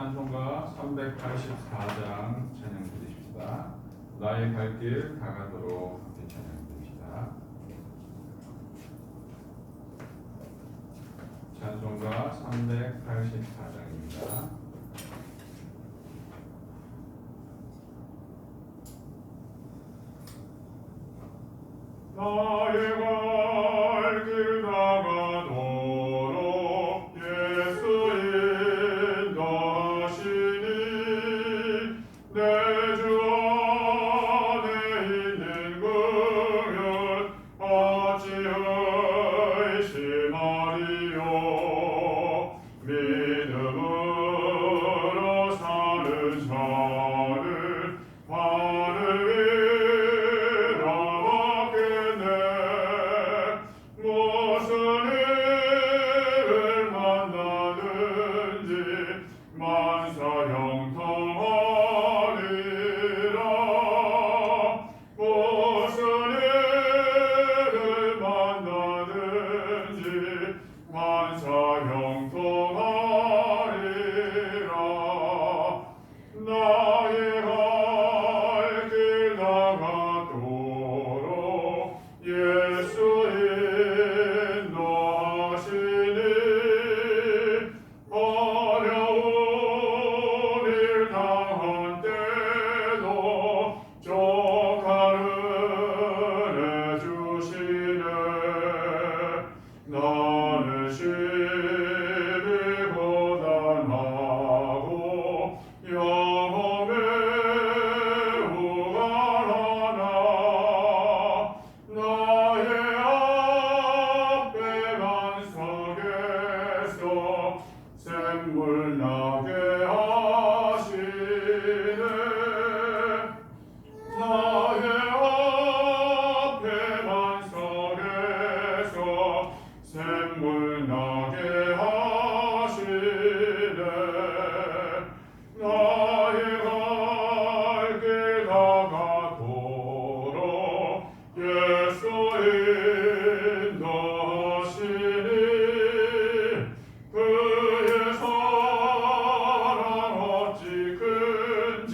찬송가 384장 찬양 드리십시다. 나의 갈 길 다가도록 함께 찬양 드립시다. 찬송가 384장입니다. 나의 갈 길 다가도록 예수 인도하시니 내 주 안에 있는 그릇 어찌 의심하리요. 믿음으로 사는 자를 하늘 위로 얻겠네. 무슨 일을 만나든지 만사 형통하리라. 무슨 일을 만나든지 만사 형통하리라. 나의 갈 길 다가도록 예수 인도하시니 어려운 일 당한 때도 족하를 해주시네. 나는 심히 고단하고 영험에 우간하나 나의 앞에 반석에서 샘물 나게 하시네. 나의 앞에 반석에서 샘물 나게 하시네. 나의 갈 길 다가도록 예수 인도하시니 그의 사랑 어찌 큰지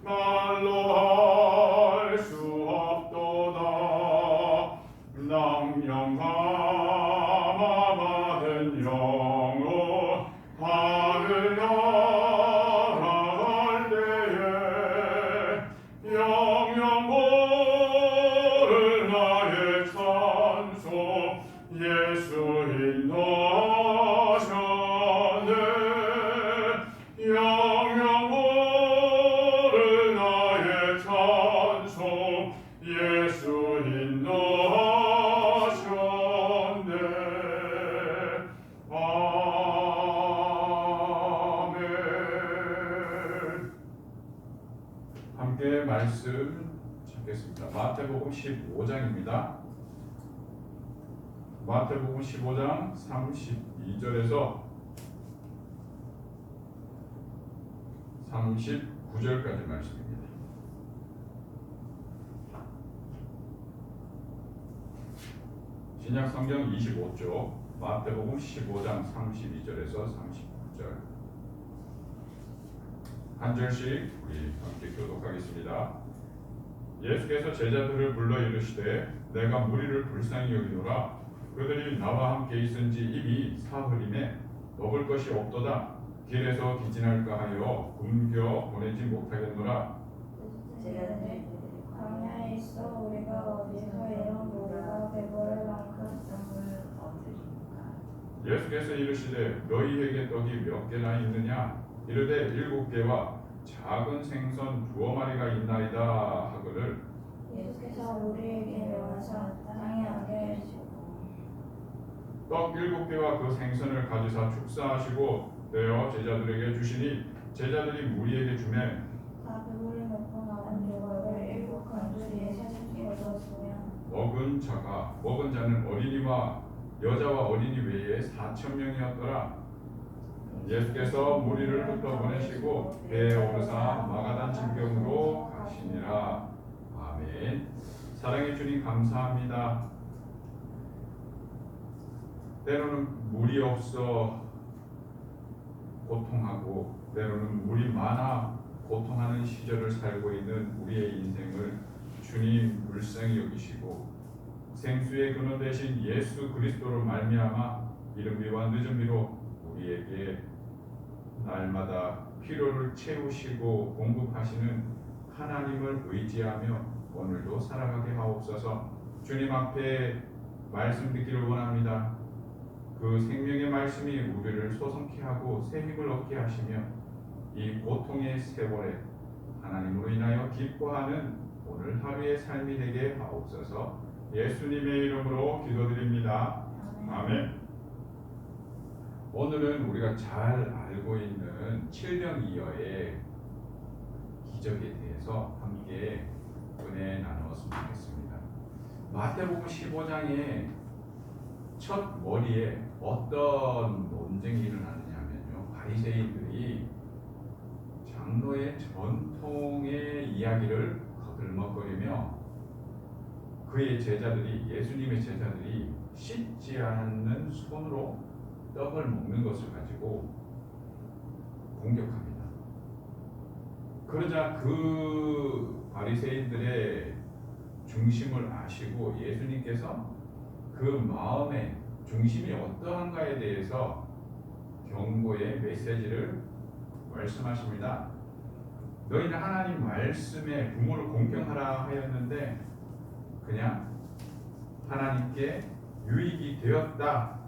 말로 할 수 없도다. 낭령 감아 받은 영혼 하늘 날아갈 때에 영영 모를 나의 찬송 예수 인도하셨네. 영영 모를 나의 찬송 예수 인도하셨네. 아멘. 함께 말씀 찾겠습니다. 마태복음 15장입니다. 마태복음 15장 32절에서 39절까지 말씀입니다. 신약 성경 25쪽 마태복음 15장 32절에서 39절 한 절씩 우리 함께 교독하겠습니다. 예수께서 제자들을 불러 이르시되 내가 무리를 불쌍히 여기노라. 그들이 나와 함께 있은지 이미 사흘임에 먹을 것이 없도다. 길에서 기진할까 하여 굶겨 보내지 못하겠노라. 제자들이 광야에 있어 우리가 어디서 이런 모르가 배부를 만큼 떡을 얻으리까. 예수께서 이르시되 너희에게 떡이 몇 개나 있느냐? 이르되 7개와 작은 생선 2마리가 있나이다 하거늘. 예수께서 우리에게 명하사 땅에 앉게 하시고 떡 7개와 그 생선을 가지사 축사하시고 떼어 제자들에게 주시니 제자들이 무리에게 주매 다 배불리 먹고 남은 조각을 7간주리에 사십씩 얻었으며 먹은 자는 어린이와 여자와 어린이 외에 4,000명이었더라. 예수께서 무리를 흩어 보내시고 배에 오르사 마가단 진경으로 가시니라. 아멘. 사랑의 주님 감사합니다. 때로는 물이 없어 고통하고 때로는 물이 많아 고통하는 시절을 살고 있는 우리의 인생을 주님 불쌍히 여기시고 생수의 근원 되신 예수 그리스도로 말미암아 이른비와 늦은비로 우리에게 날마다 필요를 채우시고 공급하시는 하나님을 의지하며 오늘도 살아가게 하옵소서. 주님 앞에 말씀 듣기를 원합니다. 그 생명의 말씀이 우리를 소성케 하고 새 힘을 얻게 하시며 이 고통의 세월에 하나님으로 인하여 기뻐하는 오늘 하루의 삶이 되게 하옵소서. 예수님의 이름으로 기도드립니다. 아멘. 오늘은 우리가 잘 알고 있는 칠병이어의 기적에 대해서 함께 은혜 나누었으면 좋겠습니다. 마태복음 15장의 첫 머리에 어떤 논쟁이 일어나느냐면요, 바리새인들이 장로의 전통의 이야기를 거들먹거리며 그의 제자들이, 예수님의 제자들이 씻지 않는 손으로 떡을 먹는 것을 가지고 공격합니다. 그러자 그 바리새인들의 중심을 아시고 예수님께서 그 마음의 중심이 어떠한가에 대해서 경고의 메시지를 말씀하십니다. 너희는 하나님 말씀에 부모를 공경하라 하였는데 그냥 하나님께 유익이 되었다,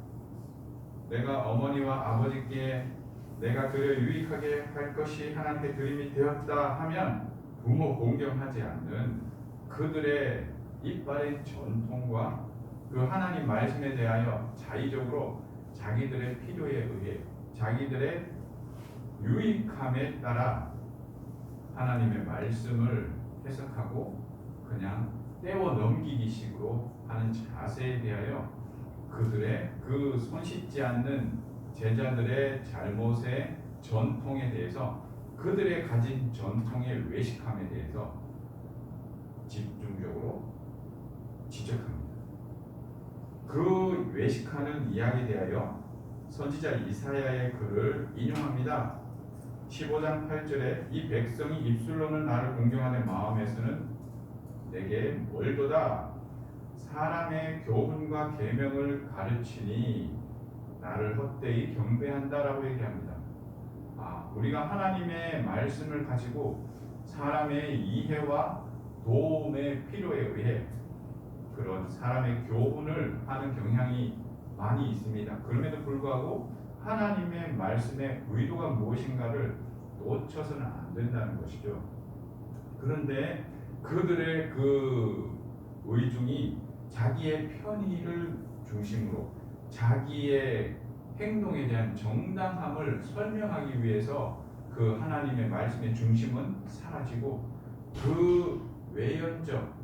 내가 어머니와 아버지께 내가 그를 유익하게 할 것이 하나님께 드림이 되었다 하면 부모 공경하지 않는 그들의 이빠른 전통과 그 하나님 말씀에 대하여 자의적으로 자기들의 필요에 의해 자기들의 유익함에 따라 하나님의 말씀을 해석하고 그냥 떼워 넘기기 식으로 하는 자세에 대하여 그들의 그 손씻지 않는 제자들의 잘못의 전통에 대해서, 그들의 가진 전통의 외식함에 대해서 집중적으로 지적합니다. 그 외식하는 이야기에 대하여 선지자 이사야의 글을 인용합니다. 15장 8절에 이 백성이 입술로는 나를 공경하는 마음에서는 내게 멀도다. 사람의 교훈과 계명을 가르치니 나를 헛되이 경배한다라고 얘기합니다. 우리가 하나님의 말씀을 가지고 사람의 이해와 도움의 필요에 의해 그런 사람의 교훈을 하는 경향이 많이 있습니다. 그럼에도 불구하고 하나님의 말씀의 의도가 무엇인가를 놓쳐서는 안 된다는 것이죠. 그런데 그들의 그 의중이 자기의 편의를 중심으로 자기의 행동에 대한 정당함을 설명하기 위해서 그 하나님의 말씀의 중심은 사라지고 그 외연적,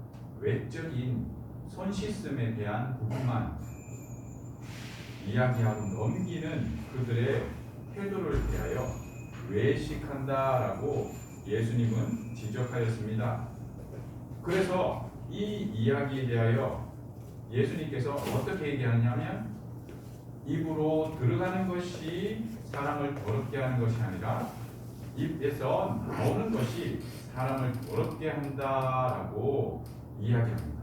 외적인 손씻음에 대한 부분만 이야기하고 넘기는 그들의 태도를 대하여 외식한다라고 예수님은 지적하였습니다. 그래서 이 이야기에 대하여 예수님께서 어떻게 얘기하냐면 입으로 들어가는 것이 사람을 더럽게 하는 것이 아니라 입에서 나오는 것이 사람을 더럽게 한다라고 이야기합니다.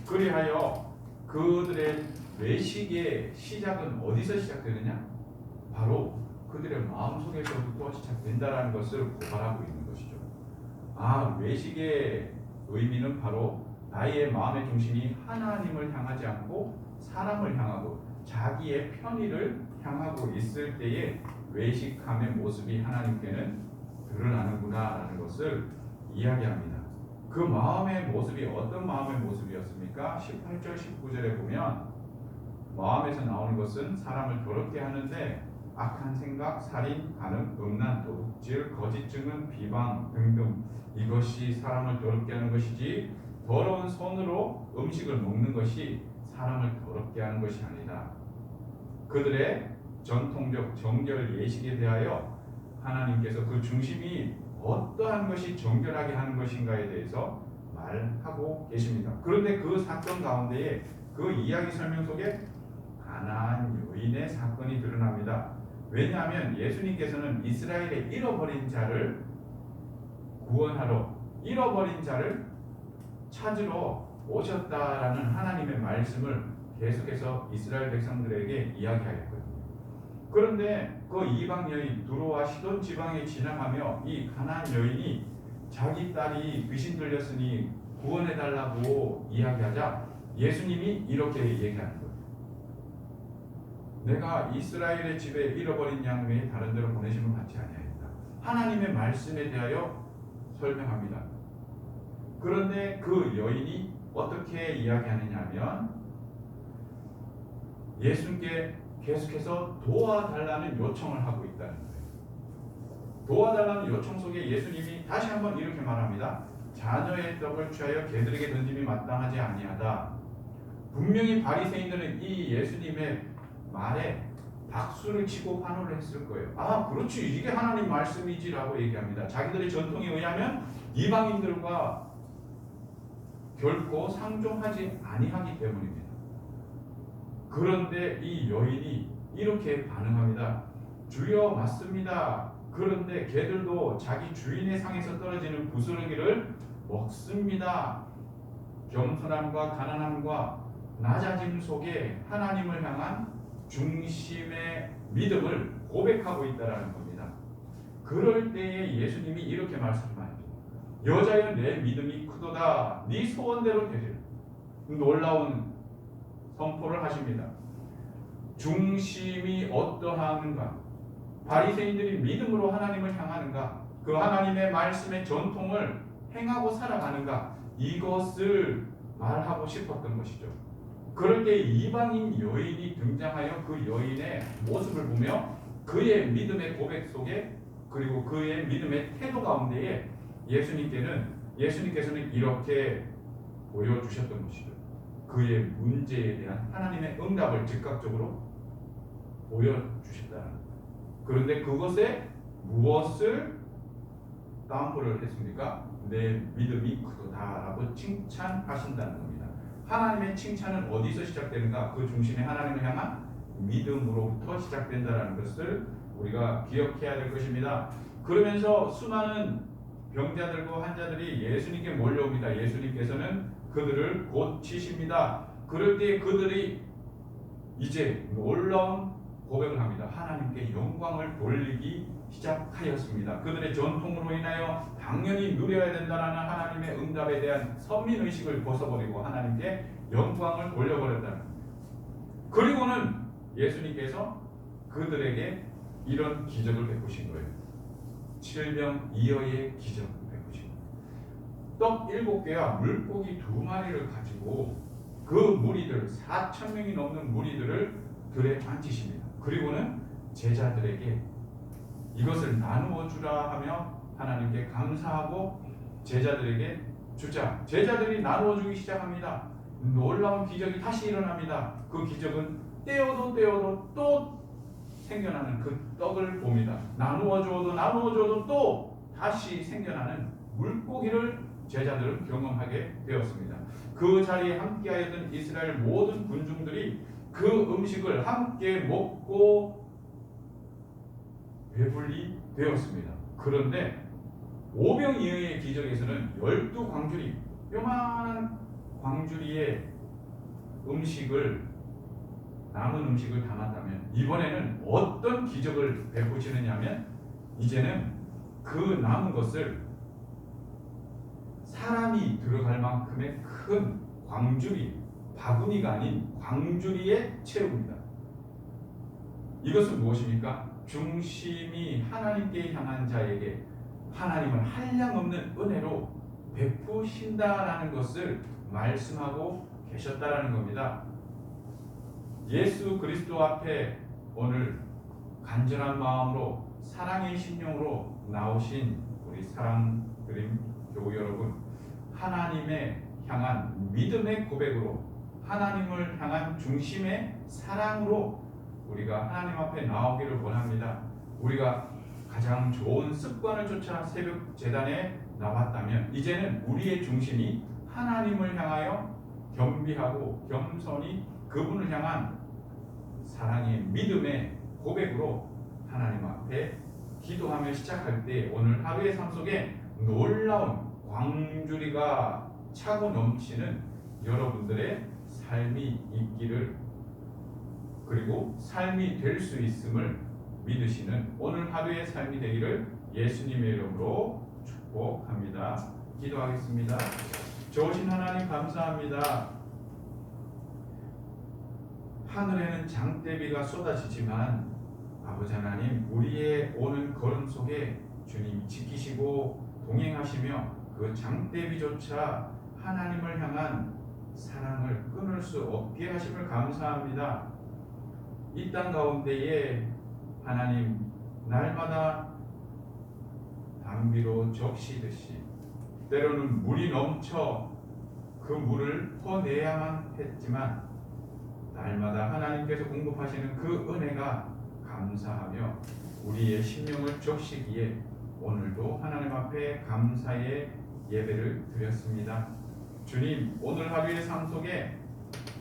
그리하여 그들의 외식의 시작은 어디서 시작되느냐? 바로 그들의 마음속에서부터 시작된다라는 것을 고발하고 있는 것이죠. 외식의 의미는 바로 나의 마음의 중심이 하나님을 향하지 않고 사람을 향하고 자기의 편의를 향하고 있을 때에 외식함의 모습이 하나님께는 드러나는구나라는 것을 이야기합니다. 그 마음의 모습이 어떤 마음의 모습이었습니까? 18절 19절에 보면 마음에서 나오는 것은 사람을 더럽게 하는데 악한 생각, 살인, 간음, 음란, 도둑질, 거짓 증언, 비방 등등 이것이 사람을 더럽게 하는 것이지 더러운 손으로 음식을 먹는 것이 사람을 더럽게 하는 것이 아니다. 그들의 전통적 정결 예식에 대하여 하나님께서 그 중심이 어떠한 것이 정결하게 하는 것인가에 대해서 말하고 계십니다. 그런데 그 사건 가운데에 그 이야기 설명 속에 가나안 여인의 사건이 드러납니다. 왜냐하면 예수님께서는 이스라엘의 잃어버린 자를 구원하러, 잃어버린 자를 찾으러 오셨다라는 하나님의 말씀을 계속해서 이스라엘 백성들에게 이야기하였거든요. 그런데 그 이방 여인, 두로와 시돈 지방에 지나가며 이 가나안 여인이 자기 딸이 귀신 들렸으니 구원해달라고 이야기하자 예수님이 이렇게 얘기하는 거예요. 내가 이스라엘의 집에 잃어버린 양 외에 다른 데로 보내심을 받지 아니하였다. 하나님의 말씀에 대하여 설명합니다. 그런데 그 여인이 어떻게 이야기하느냐 하면 예수님께 계속해서 도와달라는 요청을 하고 있다는 거예요. 도와달라는 요청 속에 예수님이 다시 한번 이렇게 말합니다. 자녀의 떡을 취하여 개들에게 던짐이 마땅하지 아니하다. 분명히 바리새인들은 이 예수님의 말에 박수를 치고 환호를 했을 거예요. 아, 그렇지, 이게 하나님 말씀이지라고 얘기합니다. 자기들의 전통에 의하면 이방인들과 결코 상종하지 아니하기 때문입니다. 그런데 이 여인이 이렇게 반응합니다. 주여, 맞습니다. 그런데 개들도 자기 주인의 상에서 떨어지는 부스러기를 먹습니다. 겸손함과 가난함과 낮아짐 속에 하나님을 향한 중심의 믿음을 고백하고 있다는 겁니다. 그럴 때에 예수님이 이렇게 말씀하십니다. 여자여, 내 믿음이 크도다. 네 소원대로 되리라. 놀라운 선포를 하십니다. 중심이 어떠한가? 바리새인들이 믿음으로 하나님을 향하는가? 그 하나님의 말씀의 전통을 행하고 살아가는가? 이것을 말하고 싶었던 것이죠. 그럴 때 이방인 여인이 등장하여 그 여인의 모습을 보며 그의 믿음의 고백 속에, 그리고 그의 믿음의 태도 가운데에 예수님께서는 이렇게 보여주셨던 것이죠. 그의 문제에 대한 하나님의 응답을 즉각적으로 보여주셨다는 거예요. 그런데 그것에 무엇을担보를 했습니까? 내 믿음이 크도다라고 칭찬하신다는 겁니다. 하나님의 칭찬은 어디서 시작되는가? 그 중심에 하나님을 향한 믿음으로부터 시작된다는 것을 우리가 기억해야 될 것입니다. 그러면서 수많은 병자들과 환자들이 예수님께 몰려옵니다. 예수님께서는 그들을 고치십니다. 그럴 때 그들이 이제 놀라운 고백을 합니다. 하나님께 영광을 돌리기 시작하였습니다. 그들의 전통으로 인하여 당연히 누려야 된다는 하나님의 응답에 대한 선민의식을 벗어버리고 하나님께 영광을 돌려버렸다는 겁니다. 그리고는 예수님께서 그들에게 이런 기적을 베푸신 거예요. 7병 2어의 기적을 베푸신 거예요. 떡 7개와 물고기 2마리를 가지고 그 무리들 4,000명이 넘는 무리들을 들에 앉히십니다. 그리고는 제자들에게 이것을 나누어 주라 하며 하나님께 감사하고 제자들에게 주자. 제자들이 나누어 주기 시작합니다. 놀라운 기적이 다시 일어납니다. 그 기적은 떼어도 또 생겨나는 그 떡을 봅니다. 나누어 주어도 또 다시 생겨나는 물고기를 제자들은 경험하게 되었습니다. 그 자리에 함께하였던 이스라엘 모든 군중들이 그 음식을 함께 먹고 배불리 되었습니다. 그런데 5병2어의 기적에서는 12광주리, 요만한 광주리에 남은 음식을 담았다면 이번에는 어떤 기적을 베푸시느냐 하면 이제는 그 남은 것을 사람이 들어갈 만큼의 큰 광주리, 바구니가 아닌 광주리에 채웁니다. 이것은 무엇입니까? 중심이 하나님께 향한 자에게 하나님을 한량없는 은혜로 베푸신다라는 것을 말씀하고 계셨다라는 겁니다. 예수 그리스도 앞에 오늘 간절한 마음으로 사랑의 심령으로 나오신 우리 사랑드림 교우 여러분, 하나님의 향한 믿음의 고백으로, 하나님을 향한 중심의 사랑으로 우리가 하나님 앞에 나오기를 원합니다. 우리가 가장 좋은 습관을 쫓아 새벽 제단에 나왔다면 이제는 우리의 중심이 하나님을 향하여 겸비하고 겸손히 그분을 향한 사랑의 믿음의 고백으로 하나님 앞에 기도하며 시작할 때 오늘 하루의 삶 속에 놀라운 광주리가 차고 넘치는 여러분들의 삶이 있기를, 그리고 삶이 될 수 있음을 믿으시는 오늘 하루의 삶이 되기를 예수님의 이름으로 축복합니다. 기도하겠습니다. 좋으신 하나님 감사합니다. 하늘에는 장대비가 쏟아지지만 아버지 하나님, 우리의 오는 걸음 속에 주님이 지키시고 동행하시며 그 장대비조차 하나님을 향한 사랑을 끊을 수 없게 하심을 감사합니다. 이 땅 가운데에 하나님, 날마다 담비로 적시듯이 때로는 물이 넘쳐 그 물을 퍼내야만 했지만 날마다 하나님께서 공급하시는 그 은혜가 감사하며 우리의 심령을 적시기에 오늘도 하나님 앞에 감사의 예배를 드렸습니다. 주님, 오늘 하루의 삶 속에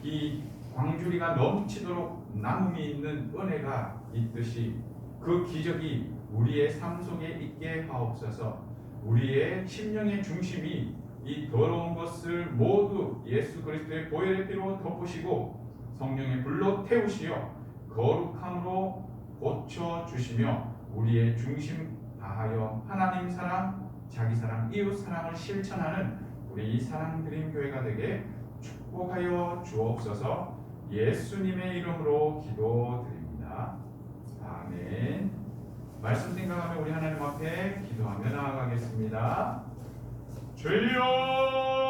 이 광주리가 넘치도록 나눔이 있는 은혜가 있듯이 그 기적이 우리의 삶 속에 있게 하옵소서. 우리의 심령의 중심이 이 더러운 것을 모두 예수 그리스도의 보혈의 피로 덮으시고 성령의 불로 태우시어 거룩함으로 고쳐주시며 우리의 중심 다하여 하나님 사랑, 자기 사랑, 이웃 사랑을 실천하는 우리 사랑드림 교회가 되게 축복하여 주옵소서. 예수님의 이름으로 기도드립니다. 아멘. 말씀 생각하며 우리 하나님 앞에 기도하며 나아가겠습니다. 주여